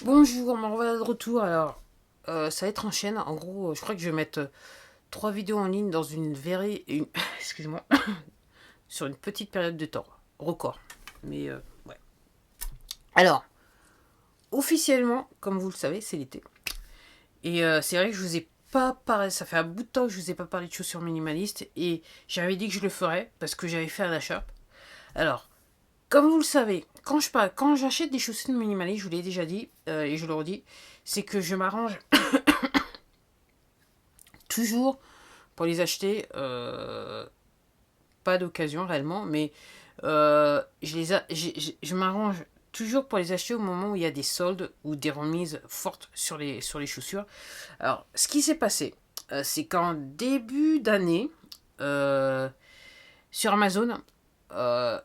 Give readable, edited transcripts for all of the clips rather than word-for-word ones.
Bonjour, me revoilà de retour. Alors, ça va être en chaîne. En gros, je crois que je vais mettre 3 vidéos en ligne dans excusez-moi, sur une petite période de temps. Record. Mais, ouais. Alors, officiellement, comme vous le savez, c'est l'été. Et c'est vrai que je vous ai pas parlé. Ça fait un bout de temps que je vous ai pas parlé de chaussures minimalistes. Et j'avais dit que je le ferais parce que j'avais fait un achat. Alors, comme vous le savez, quand j'achète des chaussures minimalistes, je vous l'ai déjà dit, et je le redis, c'est que je m'arrange toujours pour les acheter, pas d'occasion réellement, mais je m'arrange toujours pour les acheter au moment où il y a des soldes ou des remises fortes sur les chaussures. Alors, ce qui s'est passé, c'est qu'en début d'année, euh, sur Amazon, euh,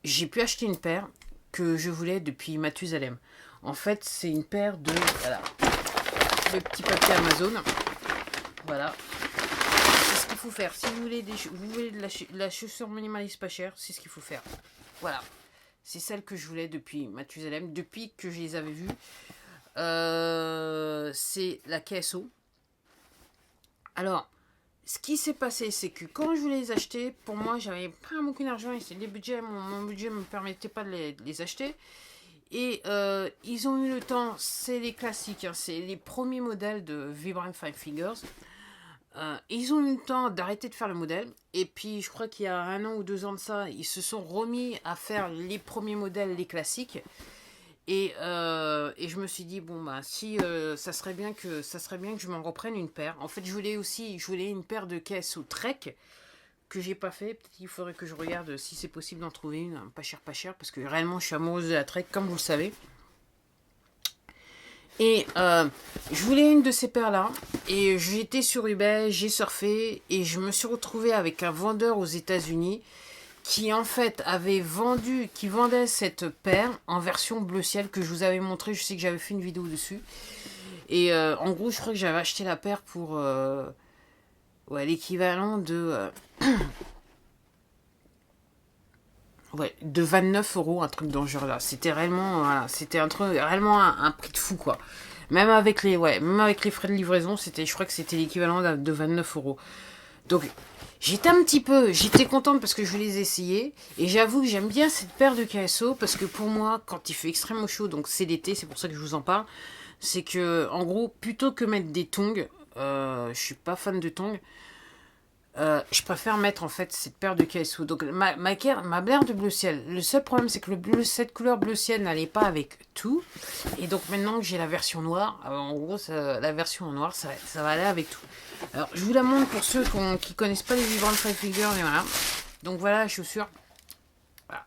j'ai pu acheter une paire que je voulais depuis Mathusalem. En fait, c'est une paire de... Voilà, le petit papier Amazon. Voilà. C'est ce qu'il faut faire. Si vous voulez de la chaussure minimaliste pas chère, c'est ce qu'il faut faire. Voilà. C'est celle que je voulais depuis Mathusalem, depuis que je les avais vues. C'est la KSO. Alors, ce qui s'est passé, c'est que quand je voulais les acheter, pour moi, j'avais pas beaucoup d'argent et mon budget ne me permettait pas de les acheter. Et ils ont eu le temps, c'est les classiques, hein, c'est les premiers modèles de Vibram Five Fingers. Ils ont eu le temps d'arrêter de faire le modèle. Et puis, je crois qu'il y a 1 an ou 2 ans de ça, ils se sont remis à faire les premiers modèles, les classiques. Et je me suis dit, bon, bah, si ça serait bien que je m'en reprenne une paire. En fait, je voulais une paire de KSO Trek que j'ai pas fait. Peut-être qu'il faudrait que je regarde si c'est possible d'en trouver une, hein, pas cher, parce que réellement, je suis amoureuse de la Trek, comme vous le savez. Et je voulais une de ces paires-là. Et j'étais sur eBay, j'ai surfé. Et je me suis retrouvée avec un vendeur aux États-Unis qui en fait qui vendait cette paire en version bleu ciel que je vous avais montré. Je sais que j'avais fait une vidéo dessus. Et en gros, je crois que j'avais acheté la paire pour ouais, l'équivalent de 29 €, un truc dans ce genre-là. C'était réellement, voilà, c'était un truc, réellement un prix de fou, quoi. Même avec les frais de livraison, je crois que c'était l'équivalent de 29 €. Donc, j'étais contente parce que je les ai essayés. Et j'avoue que j'aime bien cette paire de KSO parce que pour moi, quand il fait extrêmement chaud, donc c'est l'été, c'est pour ça que je vous en parle, c'est que, en gros, plutôt que mettre des tongs, je suis pas fan de tongs, je préfère mettre en fait cette paire de KSO. Donc ma paire de bleu ciel. Le seul problème c'est que cette couleur bleu ciel n'allait pas avec tout. Et donc maintenant que j'ai la version noire, en gros la version en noir ça va aller avec tout. Alors je vous la montre pour ceux qui connaissent pas les Vibram Five Fingers. Et voilà. Donc voilà la chaussure. Voilà.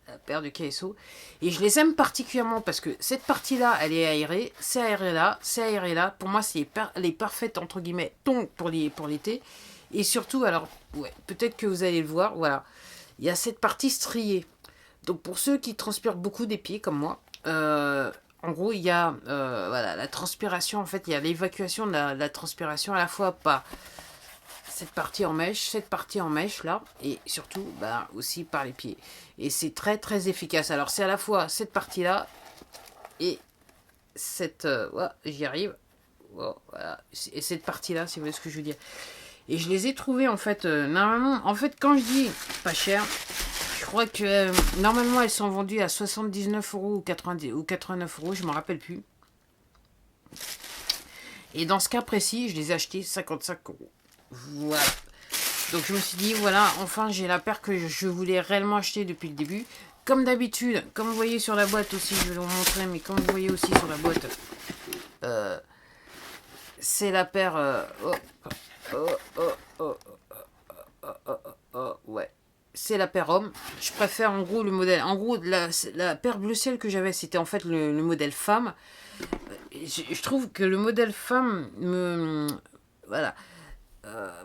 La paire de KSO. Et je les aime particulièrement parce que cette partie là elle est aérée. C'est aéré là. C'est aéré là. Pour moi c'est les parfaites entre guillemets tongs pour l'été. Et surtout, alors, ouais, peut-être que vous allez le voir, voilà, il y a cette partie striée. Donc pour ceux qui transpirent beaucoup des pieds, comme moi, en gros, il y a voilà, la transpiration, en fait, il y a l'évacuation de la transpiration à la fois par cette partie en mèche, là, et surtout, bah, aussi par les pieds. Et c'est très, très efficace. Alors c'est à la fois cette partie-là et cette... ouais, j'y arrive. Oh, voilà. Et cette partie-là, si vous voyez ce que je veux dire. Et je les ai trouvées en fait, normalement, en fait quand je dis pas cher, je crois que normalement elles sont vendues à 79 € ou 90 ou 89 €, je m'en rappelle plus. Et dans ce cas précis, je les ai achetées 55 €. Voilà. Donc je me suis dit, voilà, enfin j'ai la paire que je voulais réellement acheter depuis le début. Comme d'habitude, comme vous voyez sur la boîte aussi, je vais vous montrer, mais comme vous voyez aussi sur la boîte, c'est la paire... oh, oh, oh, ouais. C'est la paire homme. Je préfère en gros le modèle. En gros, la paire bleu ciel que j'avais, c'était en fait le modèle femme. Je trouve que le modèle femme voilà,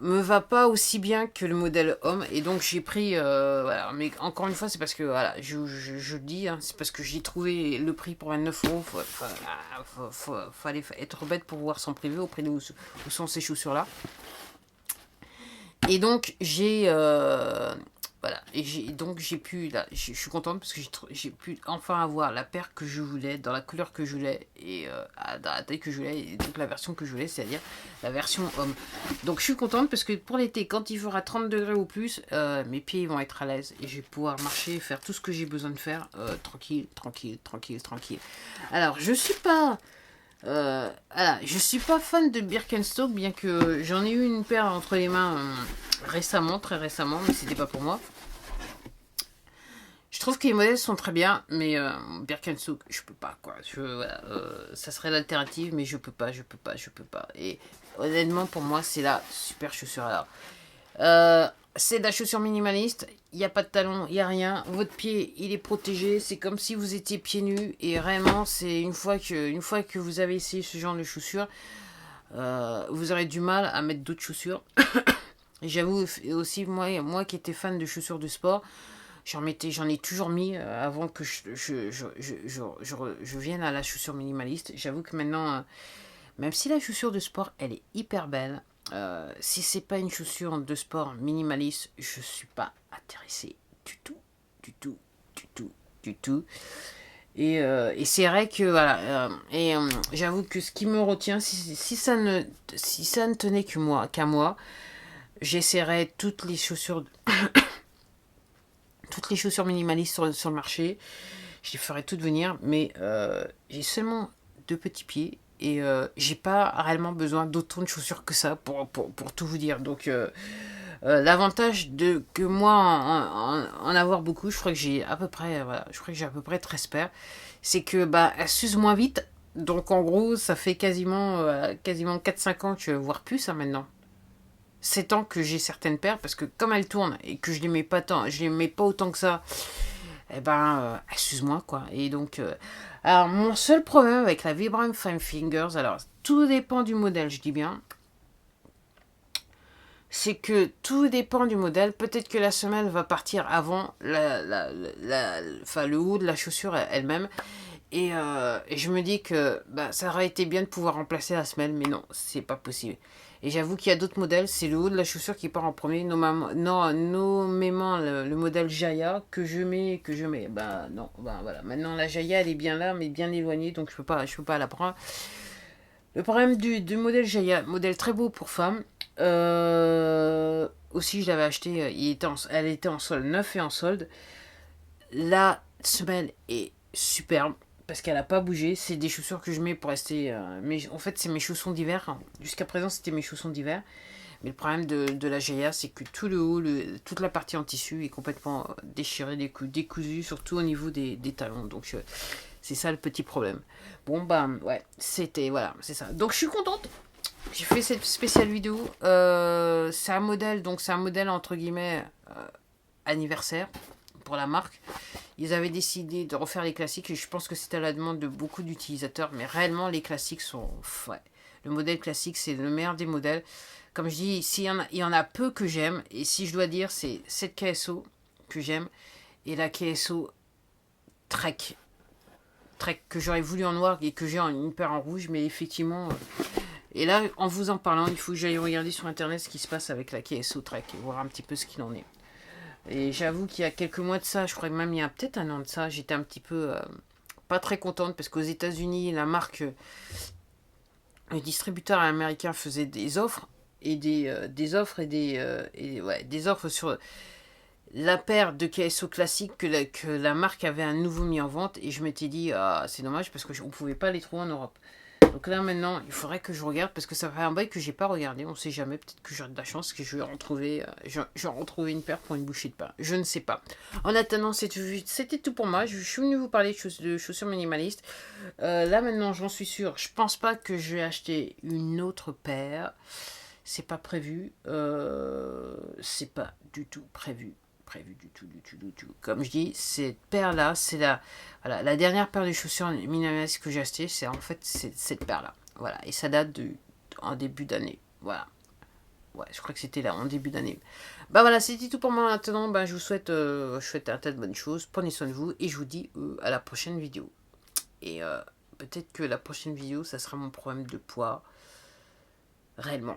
me va pas aussi bien que le modèle homme. Et donc j'ai pris. Voilà. Mais encore une fois, c'est parce que, voilà, je le dis, hein, c'est parce que j'ai trouvé le prix pour 29 €. Fallait être bête pour voir son privé auprès de où sont ces chaussures-là. Et donc, Voilà, et donc j'ai pu, là, je suis contente parce que j'ai pu enfin avoir la paire que je voulais, dans la couleur que je voulais, et dans la taille que je voulais, et donc la version que je voulais, c'est-à-dire la version homme. Donc je suis contente parce que pour l'été, quand il fera 30 degrés ou plus, mes pieds vont être à l'aise, et je vais pouvoir marcher et faire tout ce que j'ai besoin de faire, tranquille, tranquille, tranquille, tranquille. Alors, je suis pas fan de Birkenstock, bien que j'en ai eu une paire entre les mains récemment, très récemment, mais c'était pas pour moi. Je trouve que les modèles sont très bien, mais Birkenstock, je peux pas, quoi. Voilà, ça serait l'alternative, mais je peux pas, je peux pas, je peux pas. Et honnêtement, pour moi, c'est la super chaussure. Alors, c'est de la chaussure minimaliste, il n'y a pas de talon, il n'y a rien. Votre pied, il est protégé, c'est comme si vous étiez pieds nus. Et vraiment, c'est une fois que vous avez essayé ce genre de chaussures, vous aurez du mal à mettre d'autres chaussures. J'avoue aussi, moi qui étais fan de chaussures de sport, j'en ai toujours mis avant que je vienne à la chaussure minimaliste. J'avoue que maintenant, même si la chaussure de sport, elle est hyper belle, si c'est pas une chaussure de sport minimaliste, je suis pas intéressé du tout, du tout, du tout, du tout. Et c'est vrai que voilà, j'avoue que ce qui me retient, si ça ne tenait qu'à moi, j'essaierais toutes les chaussures minimalistes sur le marché. Je les ferais toutes venir, mais j'ai seulement 2 petits pieds et j'ai pas réellement besoin d'autant de chaussures que ça pour tout vous dire. Donc l'avantage de que moi en avoir beaucoup, je crois que j'ai à peu près voilà, je crois que j'ai à peu près 13 paires, c'est que bah elles s'usent moins vite. Donc en gros, ça fait quasiment 4-5 ans que voire plus hein, maintenant. 7 ans que j'ai certaines paires parce que comme elles tournent et que je les mets pas autant que ça, eh ben, elles s'usent moins quoi. Et donc, alors mon seul problème avec la Vibram Five Fingers, alors tout dépend du modèle, je dis bien, c'est que tout dépend du modèle. Peut-être que la semelle va partir avant enfin, le haut de la chaussure elle-même. Et je me dis que bah, ça aurait été bien de pouvoir remplacer la semelle, mais non, c'est pas possible. Et j'avoue qu'il y a d'autres modèles, c'est le haut de la chaussure qui part en premier, nommément le modèle Jaya que je mets. Bah non, bah voilà. Maintenant la Jaya elle est bien là, mais bien éloignée, donc je peux pas la prendre. Le problème du modèle Jaya, modèle très beau pour femme. Aussi je l'avais acheté, elle était en solde, neuf et en solde. La semelle est superbe parce qu'elle n'a pas bougé. C'est des chaussures que je mets pour rester. En fait, c'est mes chaussons d'hiver. Jusqu'à présent, c'était mes chaussons d'hiver. Mais le problème de la Gaia, c'est que tout le haut, toute la partie en tissu est complètement déchirée, décousue, surtout au niveau des talons. Donc, c'est ça le petit problème. Bon, bah, ouais, voilà, c'est ça. Donc, je suis contente. J'ai fait cette spéciale vidéo. C'est un modèle, donc c'est un modèle entre guillemets anniversaire pour la marque. Ils avaient décidé de refaire les classiques et je pense que c'était à la demande de beaucoup d'utilisateurs, mais réellement les classiques sont... Ouais. Le modèle classique c'est le meilleur des modèles. Comme je dis, il y en a peu que j'aime, et si je dois dire, c'est cette KSO que j'aime, et la KSO Trek. Trek que j'aurais voulu en noir et que j'ai une paire en rouge, mais effectivement... Et là, en vous en parlant, il faut que j'aille regarder sur internet ce qui se passe avec la KSO Trek et voir un petit peu ce qu'il en est. Et j'avoue qu'il y a quelques mois de ça, je crois que même il y a peut-être un an de ça, j'étais un petit peu pas très contente parce qu'aux États-Unis, la marque, le distributeur américain faisait des offres et des offres sur la paire de KSO classique que la marque avait à nouveau mis en vente et je m'étais dit ah, c'est dommage parce qu'on ne pouvait pas les trouver en Europe. Donc là maintenant, il faudrait que je regarde parce que ça fait un bail que j'ai pas regardé. On sait jamais, peut-être que j'aurai de la chance que je vais retrouver une paire pour une bouchée de pain. Je ne sais pas. En attendant, c'était tout pour moi. Je suis venue vous parler de chaussures minimalistes. Là maintenant, j'en suis sûre. Je pense pas que je vais acheter une autre paire. C'est pas prévu. C'est pas du tout prévu du tout. Comme je dis, cette paire-là, c'est la dernière paire de chaussures minimalistes que j'ai achetée, c'est en fait cette paire-là. Voilà, et ça date en début d'année. Voilà. Ouais, je crois que c'était là, en début d'année. Bah voilà, c'était tout pour moi maintenant. Bah, je vous souhaite un tas de bonnes choses. Prenez soin de vous et je vous dis à la prochaine vidéo. Et peut-être que la prochaine vidéo, ça sera mon problème de poids. Réellement.